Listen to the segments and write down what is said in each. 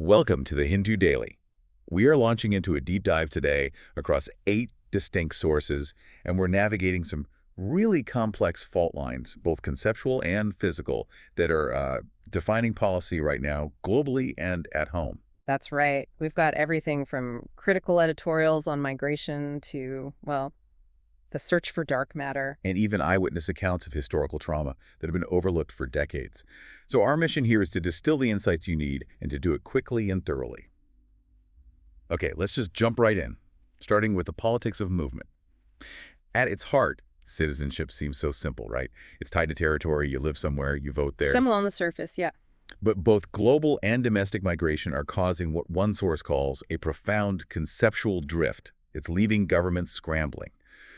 Welcome to the Hindu Daily. We are launching into a deep dive today across 8 distinct sources, and we're navigating some really complex fault lines, both conceptual and physical, that are defining policy right now, globally and at home. That's right. We've got everything from critical editorials on migration to, well, the search for dark matter. And even eyewitness accounts of historical trauma that have been overlooked for decades. So our mission here is to distill the insights you need and to do it quickly and thoroughly. Okay, let's just jump right in, starting with the politics of movement. At its heart, citizenship seems so simple, right? It's tied to territory, you live somewhere, you vote there. Simple on the surface, yeah. But both global and domestic migration are causing what one source calls a profound conceptual drift. It's leaving governments scrambling.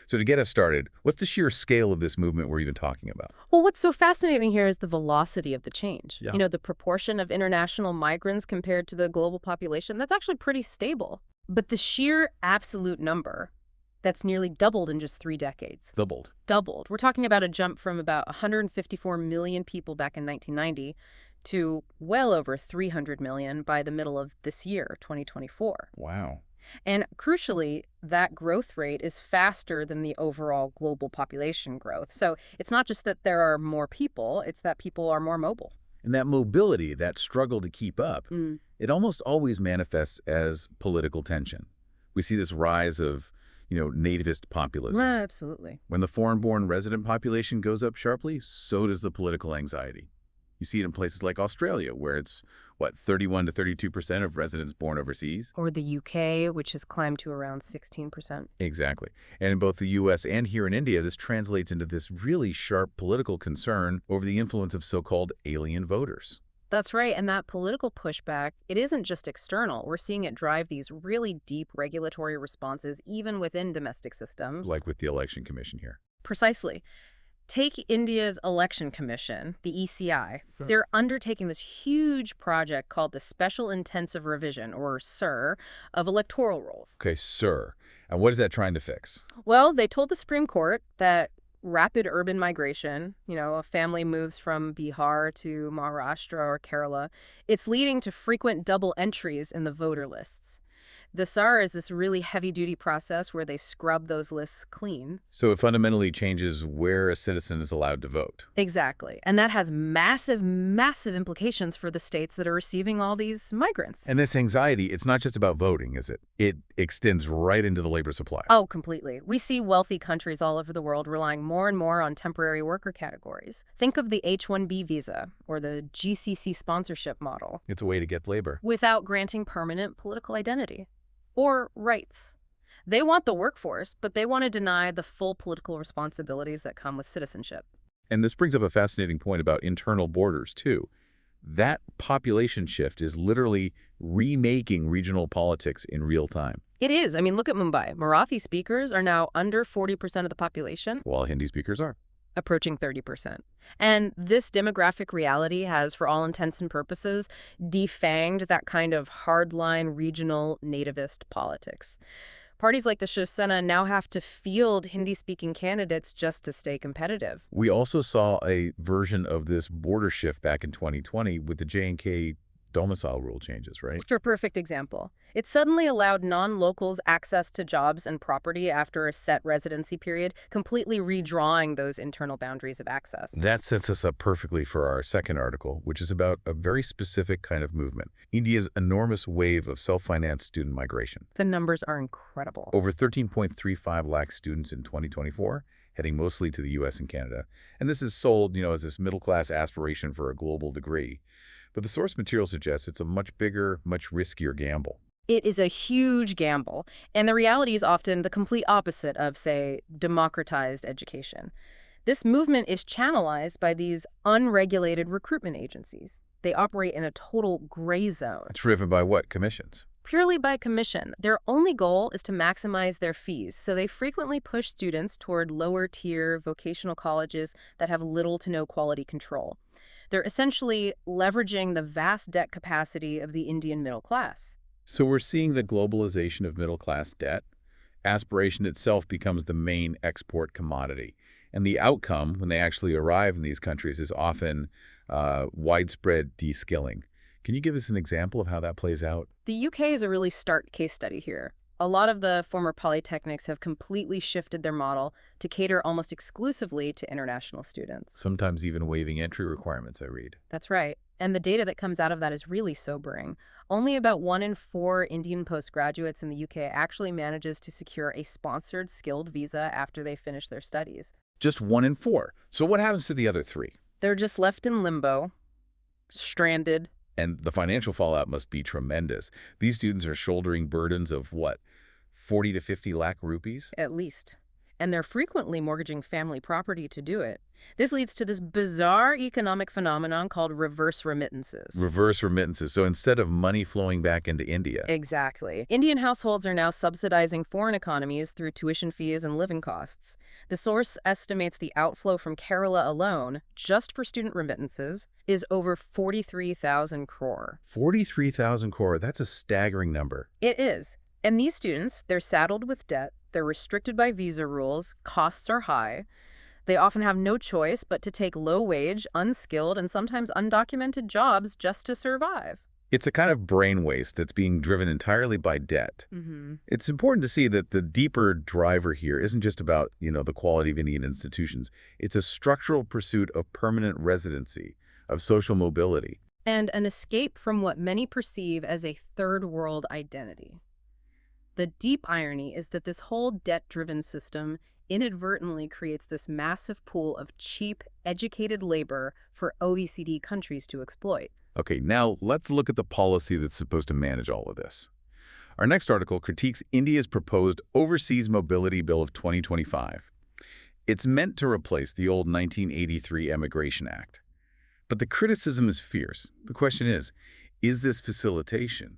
So to get us started, what's the sheer scale of this movement we're even talking about? Well, what's so fascinating here is the velocity of the change. Yeah. You know, the proportion of international migrants compared to the global population, that's actually pretty stable. But the sheer absolute number, that's nearly doubled in just 3 decades. Doubled. We're talking about a jump from about 154 million people back in 1990 to well over 300 million by the middle of this year, 2024. Wow. And crucially, that growth rate is faster than the overall global population growth. So it's not just that there are more people, it's that people are more mobile. And that mobility, that struggle to keep up, Mm. it almost always manifests as political tension. We see this rise of, nativist populism. Absolutely. When the foreign-born resident population goes up sharply, so does the political anxiety. You see it in places like Australia, where it's, 31 to 32% of residents born overseas? Or the UK, which has climbed to around 16%. Exactly. And in both the U.S. and here in India, this translates into this really sharp political concern over the influence of so-called alien voters. That's right. And that political pushback, it isn't just external. We're seeing it drive these really deep regulatory responses, even within domestic systems. Like with the Election Commission here. Precisely. Take India's Election Commission, the ECI. Sure. They're undertaking this huge project called the Special Intensive Revision, or SIR, of electoral rolls. Okay, sir. And what is that trying to fix? Well, they told the Supreme Court that rapid urban migration, a family moves from Bihar to Maharashtra or Kerala, it's leading to frequent double entries in the voter lists. The SAR is this really heavy-duty process where they scrub those lists clean. So it fundamentally changes where a citizen is allowed to vote. Exactly. And that has massive, massive implications for the states that are receiving all these migrants. And this anxiety, it's not just about voting, is it? It extends right into the labor supply. Oh, completely. We see wealthy countries all over the world relying more and more on temporary worker categories. Think of the H-1B visa or the GCC sponsorship model. It's a way to get labor. Without granting permanent political identity. Or rights. They want the workforce, but they want to deny the full political responsibilities that come with citizenship. And this brings up a fascinating point about internal borders, too. That population shift is literally remaking regional politics in real time. It is. I mean, look at Mumbai. Marathi speakers are now under 40% of the population. While Hindi speakers are. Approaching 30%. And this demographic reality has, for all intents and purposes, defanged that kind of hardline regional nativist politics. Parties like the Shiv Sena now have to field Hindi-speaking candidates just to stay competitive. We also saw a version of this border shift back in 2020 with the J&K domicile rule changes, right? Which are a perfect example. It suddenly allowed non-locals access to jobs and property after a set residency period, completely redrawing those internal boundaries of access. That sets us up perfectly for our second article, which is about a very specific kind of movement, India's enormous wave of self-financed student migration. The numbers are incredible. Over 13.35 lakh students in 2024, heading mostly to the U.S. and Canada. And this is sold, as this middle-class aspiration for a global degree. But the source material suggests it's a much bigger, much riskier gamble. It is a huge gamble, and the reality is often the complete opposite of, say, democratized education. This movement is channelized by these unregulated recruitment agencies. They operate in a total gray zone. Driven by what? Commissions? Purely by commission. Their only goal is to maximize their fees, so they frequently push students toward lower-tier vocational colleges that have little to no quality control. They're essentially leveraging the vast debt capacity of the Indian middle class. So we're seeing the globalization of middle-class debt. Aspiration itself becomes the main export commodity. And the outcome, when they actually arrive in these countries, is often widespread de-skilling. Can you give us an example of how that plays out? The UK is a really stark case study here. A lot of the former polytechnics have completely shifted their model to cater almost exclusively to international students. Sometimes even waiving entry requirements, I read. That's right. And the data that comes out of that is really sobering. Only about 1 in 4 Indian postgraduates in the UK actually manages to secure a sponsored skilled visa after they finish their studies. Just 1 in 4. So what happens to the other 3? They're just left in limbo, stranded. And the financial fallout must be tremendous. These students are shouldering burdens of what, 40 to 50 lakh rupees? At least. And they're frequently mortgaging family property to do it. This leads to this bizarre economic phenomenon called reverse remittances. Reverse remittances. So instead of money flowing back into India. Exactly. Indian households are now subsidizing foreign economies through tuition fees and living costs. The source estimates the outflow from Kerala alone, just for student remittances, is over 43,000 crore. 43,000 crore. That's a staggering number. It is. And these students, they're saddled with debt, they're restricted by visa rules, costs are high. They often have no choice but to take low-wage, unskilled, and sometimes undocumented jobs just to survive. It's a kind of brain waste that's being driven entirely by debt. It's important to see that the deeper driver here isn't just about, the quality of Indian institutions. It's a structural pursuit of permanent residency, of social mobility. And an escape from what many perceive as a third world identity. The deep irony is that this whole debt-driven system inadvertently creates this massive pool of cheap, educated labor for OECD countries to exploit. Okay, now let's look at the policy that's supposed to manage all of this. Our next article critiques India's proposed Overseas Mobility Bill of 2025. It's meant to replace the old 1983 Immigration Act. But the criticism is fierce. The question is this facilitation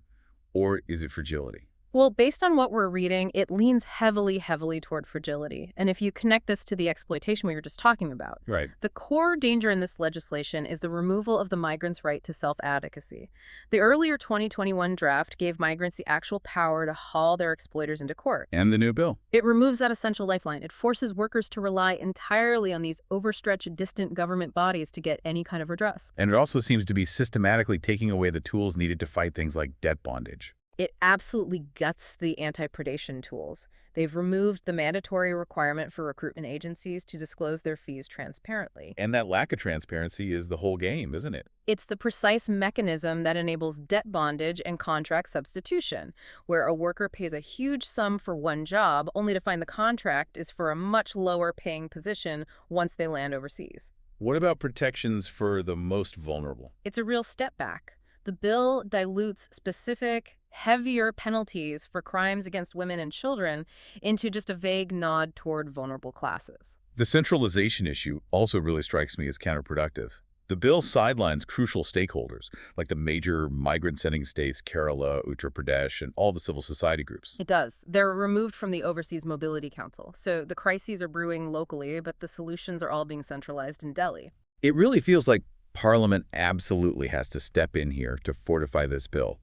or is it fragility? Well, based on what we're reading, it leans heavily toward fragility. And if you connect this to the exploitation we were just talking about, Right. The core danger in this legislation is the removal of the migrants' right to self-advocacy. The earlier 2021 draft gave migrants the actual power to haul their exploiters into court. And the new bill. It removes that essential lifeline. It forces workers to rely entirely on these overstretched, distant government bodies to get any kind of redress. And it also seems to be systematically taking away the tools needed to fight things like debt bondage. It absolutely guts the anti-predation tools. They've removed the mandatory requirement for recruitment agencies to disclose their fees transparently. And that lack of transparency is the whole game, isn't it? It's the precise mechanism that enables debt bondage and contract substitution, where a worker pays a huge sum for one job only to find the contract is for a much lower paying position once they land overseas. What about protections for the most vulnerable? It's a real step back. The bill dilutes specific, heavier penalties for crimes against women and children into just a vague nod toward vulnerable classes. The centralization issue also really strikes me as counterproductive. The bill sidelines crucial stakeholders, like the major migrant-sending states, Kerala, Uttar Pradesh, and all the civil society groups. It does. They're removed from the Overseas Mobility Council. So the crises are brewing locally, but the solutions are all being centralized in Delhi. It really feels like Parliament absolutely has to step in here to fortify this bill.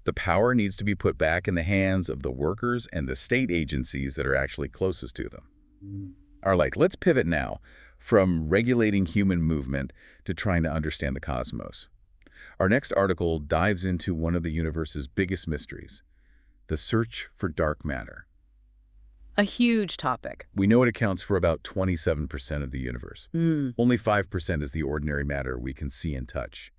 The power needs to be put back in the hands of the workers and the state agencies that are actually closest to them. All right, let's pivot now from regulating human movement to trying to understand the cosmos. Our next article dives into one of the universe's biggest mysteries, the search for dark matter. A huge topic. We know it accounts for about 27% of the universe. Only 5% is the ordinary matter we can see and touch.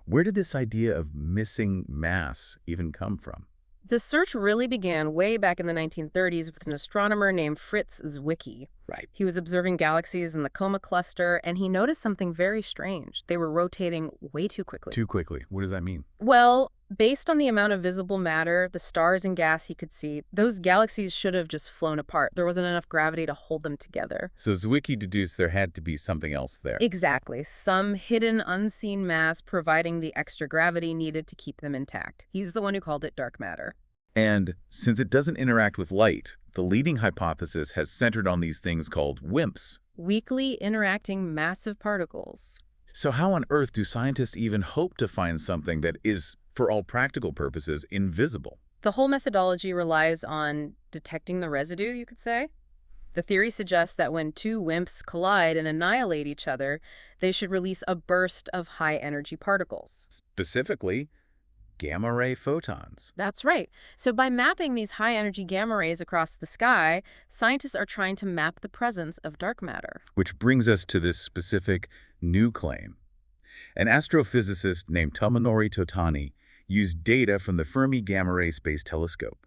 Where did this idea of missing mass even come from? The search really began way back in the 1930s with an astronomer named Fritz Zwicky. Right. He was observing galaxies in the Coma cluster, and he noticed something very strange. They were rotating way too quickly. Too quickly. What does that mean? Well, based on the amount of visible matter, the stars and gas he could see, those galaxies should have just flown apart. There wasn't enough gravity to hold them together. So Zwicky deduced there had to be something else there. Exactly. Some hidden, unseen mass providing the extra gravity needed to keep them intact. He's the one who called it dark matter. And since it doesn't interact with light, the leading hypothesis has centered on these things called WIMPs. Weakly interacting massive particles. So how on earth do scientists even hope to find something that is, for all practical purposes, invisible? The whole methodology relies on detecting the residue, you could say. The theory suggests that when two WIMPs collide and annihilate each other, they should release a burst of high-energy particles. Specifically, gamma-ray photons. That's right. So by mapping these high-energy gamma rays across the sky, scientists are trying to map the presence of dark matter. Which brings us to this specific new claim. An astrophysicist named Tomonori Totani used data from the Fermi Gamma Ray Space Telescope.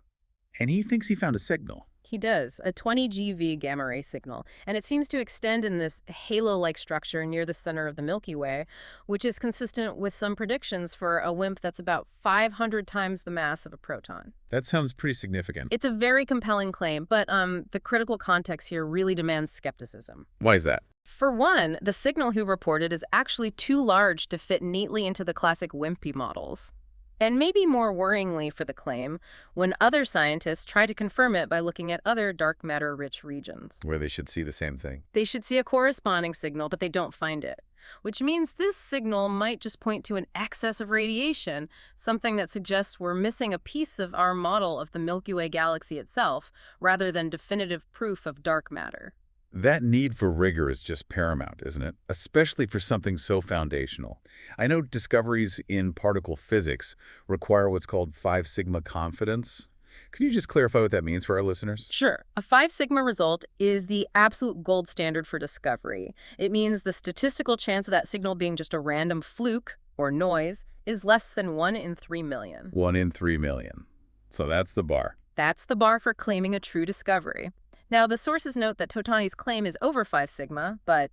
And he thinks he found a signal. He does, a 20 GeV gamma ray signal, and it seems to extend in this halo-like structure near the center of the Milky Way, which is consistent with some predictions for a WIMP that's about 500 times the mass of a proton. That sounds pretty significant. It's a very compelling claim, but the critical context here really demands skepticism. Why is that? For one, the signal he reported is actually too large to fit neatly into the classic WIMP models. And maybe more worryingly for the claim, when other scientists try to confirm it by looking at other dark matter-rich regions. Where they should see the same thing. They should see a corresponding signal, but they don't find it. Which means this signal might just point to an excess of radiation, something that suggests we're missing a piece of our model of the Milky Way galaxy itself, rather than definitive proof of dark matter. That need for rigor is just paramount, isn't it? Especially for something so foundational. I know discoveries in particle physics require what's called 5 sigma confidence. Can you just clarify what that means for our listeners? Sure. A 5 sigma result is the absolute gold standard for discovery. It means the statistical chance of that signal being just a random fluke or noise is less than 1 in 3 million. 1 in 3 million. So that's the bar. That's the bar for claiming a true discovery. Now, the sources note that Totani's claim is over 5 sigma, but,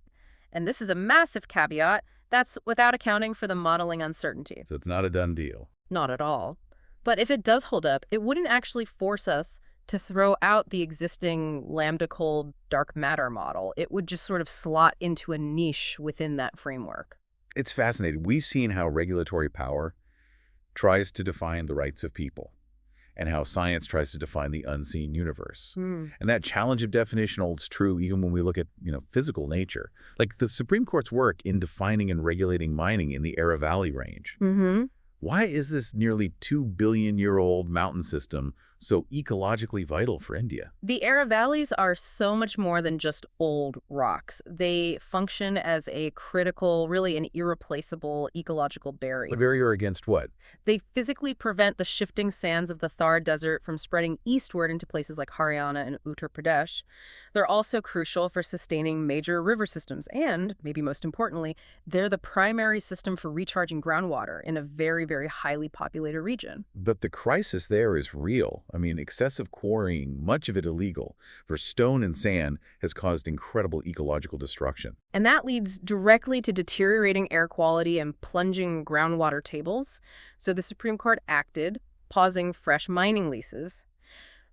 and this is a massive caveat, that's without accounting for the modeling uncertainty. So it's not a done deal. Not at all. But if it does hold up, it wouldn't actually force us to throw out the existing lambda-cold dark matter model. It would just sort of slot into a niche within that framework. It's fascinating. We've seen how regulatory power tries to define the rights of people, and how science tries to define the unseen universe. And that challenge of definition holds true even when we look at, physical nature. Like the Supreme Court's work in defining and regulating mining in the Aravalli range. Why is this nearly 2 billion-year-old mountain system so ecologically vital for India? The Aravallis are so much more than just old rocks. They function as a critical, really an irreplaceable ecological barrier. A barrier against what? They physically prevent the shifting sands of the Thar Desert from spreading eastward into places like Haryana and Uttar Pradesh. They're also crucial for sustaining major river systems, and, maybe most importantly, they're the primary system for recharging groundwater in a very, very highly populated region. But the crisis there is real. I mean, excessive quarrying, much of it illegal, for stone and sand has caused incredible ecological destruction. And that leads directly to deteriorating air quality and plunging groundwater tables. So the Supreme Court acted, pausing fresh mining leases.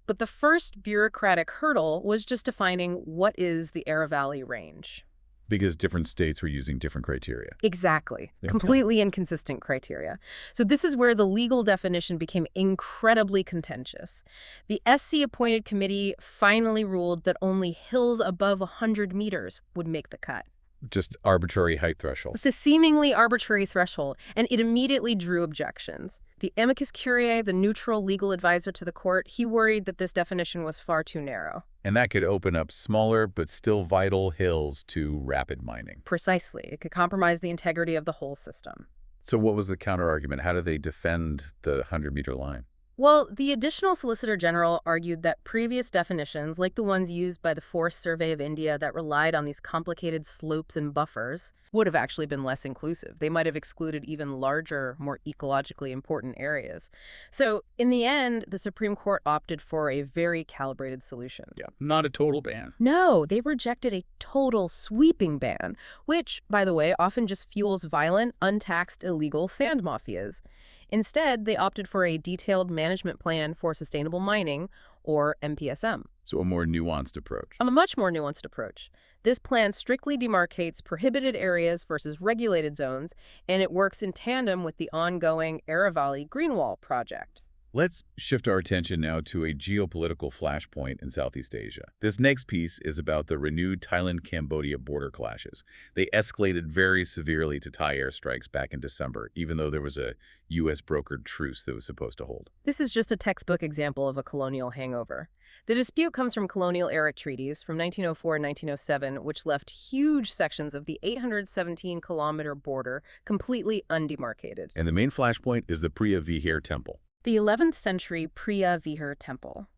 But the first bureaucratic hurdle was just defining what is the Aravalli range. Because different states were using different criteria. Exactly. Yeah. Completely inconsistent criteria. So this is where the legal definition became incredibly contentious. The SC-appointed committee finally ruled that only hills above 100 meters would make the cut. Just arbitrary height threshold. It's a seemingly arbitrary threshold, and it immediately drew objections. The amicus curiae, the neutral legal advisor to the court, he worried that this definition was far too narrow. And that could open up smaller but still vital hills to rapid mining. Precisely. It could compromise the integrity of the whole system. So what was the counter-argument? How did they defend the 100-meter line? Well, the additional Solicitor General argued that previous definitions, like the ones used by the Forest Survey of India that relied on these complicated slopes and buffers, would have actually been less inclusive. They might have excluded even larger, more ecologically important areas. So, in the end, the Supreme Court opted for a very calibrated solution. Yeah, not a total ban. No, they rejected a total sweeping ban, which, by the way, often just fuels violent, untaxed, illegal sand mafias. Instead, they opted for a detailed management plan for sustainable mining, or MPSM. So a more nuanced approach. A much more nuanced approach. This plan strictly demarcates prohibited areas versus regulated zones, and it works in tandem with the ongoing Aravalli Greenwall project. Let's shift our attention now to a geopolitical flashpoint in Southeast Asia. This next piece is about the renewed Thailand-Cambodia border clashes. They escalated very severely to Thai airstrikes back in December, even though there was a U.S.-brokered truce that was supposed to hold. This is just a textbook example of a colonial hangover. The dispute comes from colonial-era treaties from 1904 and 1907, which left huge sections of the 817-kilometer border completely undemarcated. And the main flashpoint is the Priya Vihar Temple. The 11th century Priya Vihar Temple.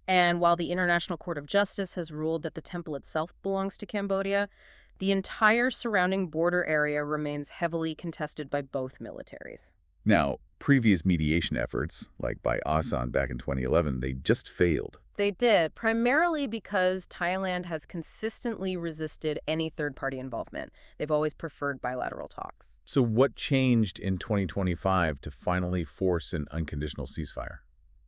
And while the International Court of Justice has ruled that the temple itself belongs to Cambodia, the entire surrounding border area remains heavily contested by both militaries. Now, previous mediation efforts, like by Asan back in 2011, they just failed. They did, primarily because Thailand has consistently resisted any third-party involvement. They've always preferred bilateral talks. So what changed in 2025 to finally force an unconditional ceasefire?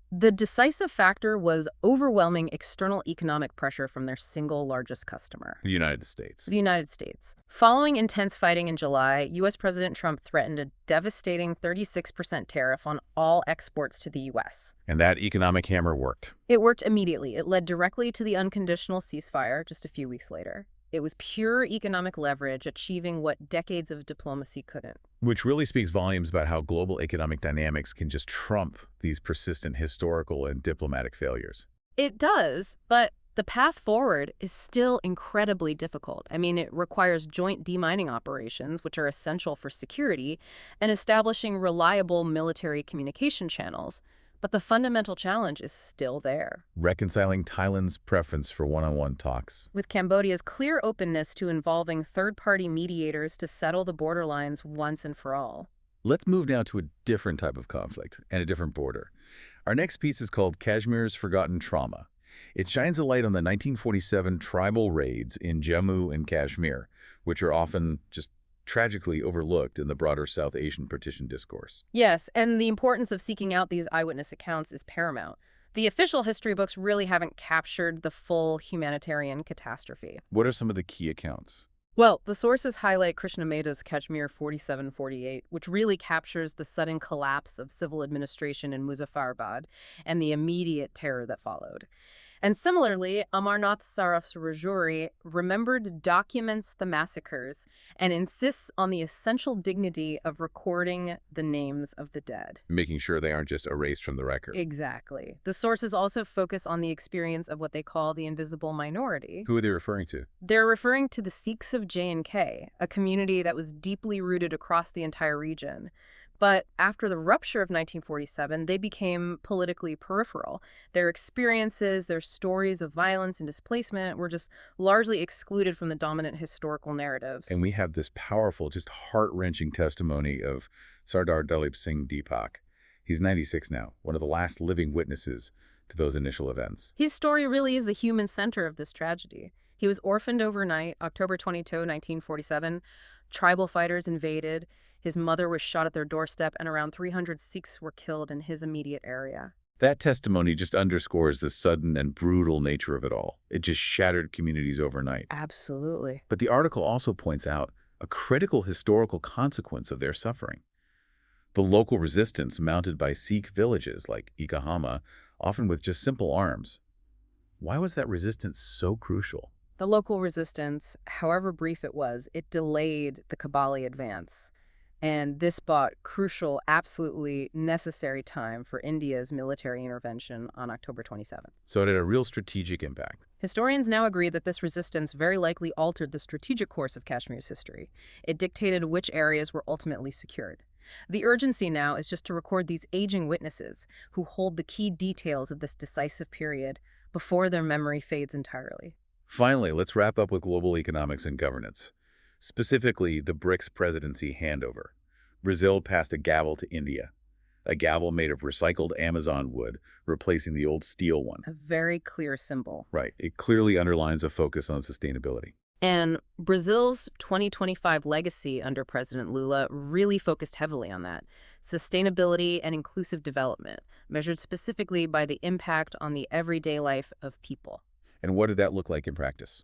The decisive factor was overwhelming external economic pressure from their single largest customer, The United States. the United States. Following intense fighting in July, U.S. President Trump threatened a devastating 36% tariff on all exports to the U.S. And that economic hammer worked. It worked immediately. It led directly to the unconditional ceasefire just a few weeks later. It was pure economic leverage, achieving what decades of diplomacy couldn't. Which really speaks volumes about how global economic dynamics can just trump these persistent historical and diplomatic failures. It does, but the path forward is still incredibly difficult. I mean, it requires joint demining operations, which are essential for security, and establishing reliable military communication channels. But the fundamental challenge is still there. Reconciling Thailand's preference for one-on-one talks. With Cambodia's clear openness to involving third-party mediators to settle the borderlines once and for all. Let's move now to a different type of conflict and a different border. Our next piece is called Kashmir's Forgotten Trauma. It shines a light on the 1947 tribal raids in Jammu and Kashmir, which are often just tragically overlooked in the broader South Asian partition discourse. Yes, and the importance of seeking out these eyewitness accounts is paramount. The official history books really haven't captured the full humanitarian catastrophe. What are some of the key accounts? Well, the sources highlight Krishna Mehta's Kashmir 4748, which really captures the sudden collapse of civil administration in Muzaffarabad and the immediate terror that followed. And similarly, Amarnath Saraf's Rajouri remembered documents the massacres and insists on the essential dignity of recording the names of the dead. Making sure they aren't just erased from the record. Exactly. The sources also focus on the experience of what they call the invisible minority. Who are they referring to? They're referring to the Sikhs of J&K, a community that was deeply rooted across the entire region. But after the rupture of 1947, they became politically peripheral. Their experiences, their stories of violence and displacement were just largely excluded from the dominant historical narratives. And we have this powerful, just heart-wrenching testimony of Sardar Dalip Singh Deepak. He's 96 now, one of the last living witnesses to those initial events. His story really is the human center of this tragedy. He was orphaned overnight, October 22, 1947. Tribal fighters invaded. His mother was shot at their doorstep, and around 300 Sikhs were killed in his immediate area. That testimony just underscores the sudden and brutal nature of it all. It just shattered communities overnight. Absolutely. But the article also points out a critical historical consequence of their suffering. The local resistance mounted by Sikh villages like Ikahama, often with just simple arms. Why was that resistance so crucial? The local resistance, however brief it was, it delayed the Kabali advance. And this bought crucial, absolutely necessary time for India's military intervention on October 27th. So it had a real strategic impact. Historians now agree that this resistance very likely altered the strategic course of Kashmir's history. It dictated which areas were ultimately secured. The urgency now is just to record these aging witnesses who hold the key details of this decisive period before their memory fades entirely. Finally, let's wrap up with global economics and governance. Specifically, the BRICS presidency handover. Brazil passed a gavel to India, a gavel made of recycled Amazon wood, replacing the old steel one. A very clear symbol. Right. It clearly underlines a focus on sustainability. And Brazil's 2025 legacy under President Lula really focused heavily on that. Sustainability and inclusive development, measured specifically by the impact on the everyday life of people. And what did that look like in practice?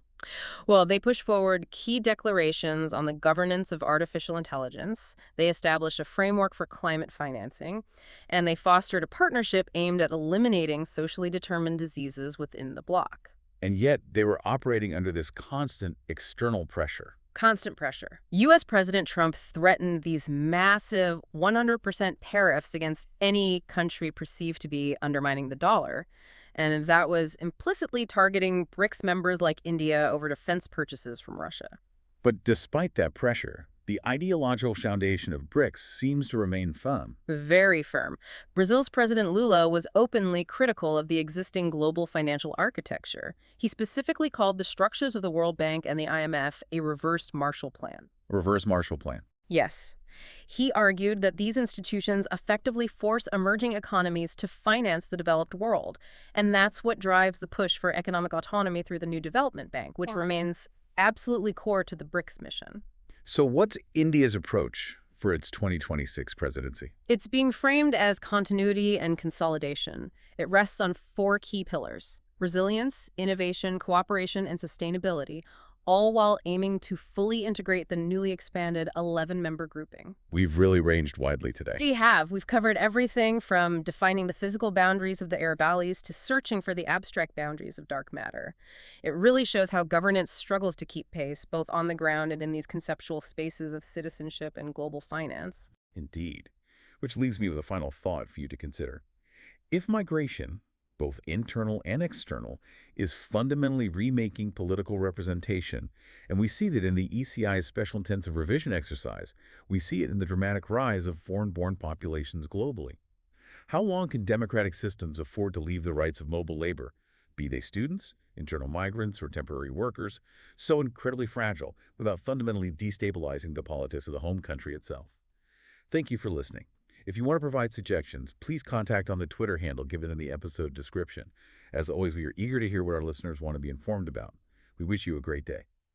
Well, they pushed forward key declarations on the governance of artificial intelligence. They established a framework for climate financing, and they fostered a partnership aimed at eliminating socially determined diseases within the bloc. And yet, they were operating under this constant external pressure. Constant pressure. U.S. President Trump threatened these massive 100% tariffs against any country perceived to be undermining the dollar. And that was implicitly targeting BRICS members like India over defense purchases from Russia. But despite that pressure, the ideological foundation of BRICS seems to remain firm. Very firm. Brazil's President Lula was openly critical of the existing global financial architecture. He specifically called the structures of the World Bank and the IMF a reversed Marshall Plan. Reverse Marshall Plan. Yes. He argued that these institutions effectively force emerging economies to finance the developed world, and that's what drives the push for economic autonomy through the New Development Bank, which remains absolutely core to the BRICS mission. So what's India's approach for its 2026 presidency? It's being framed as continuity and consolidation. It rests on 4 key pillars: resilience, innovation, cooperation, and sustainability, all while aiming to fully integrate the newly expanded 11-member grouping. We've really ranged widely today. We have. We've covered everything from defining the physical boundaries of the Aravallis to searching for the abstract boundaries of dark matter. It really shows how governance struggles to keep pace, both on the ground and in these conceptual spaces of citizenship and global finance. Indeed. Which leaves me with a final thought for you to consider. If migration, both internal and external, is fundamentally remaking political representation, and we see that in the ECI's Special Intensive Revision exercise, we see it in the dramatic rise of foreign-born populations globally. How long can democratic systems afford to leave the rights of mobile labor, be they students, internal migrants, or temporary workers, so incredibly fragile without fundamentally destabilizing the politics of the home country itself? Thank you for listening. If you want to provide suggestions, please contact on the Twitter handle given in the episode description. As always, we are eager to hear what our listeners want to be informed about. We wish you a great day.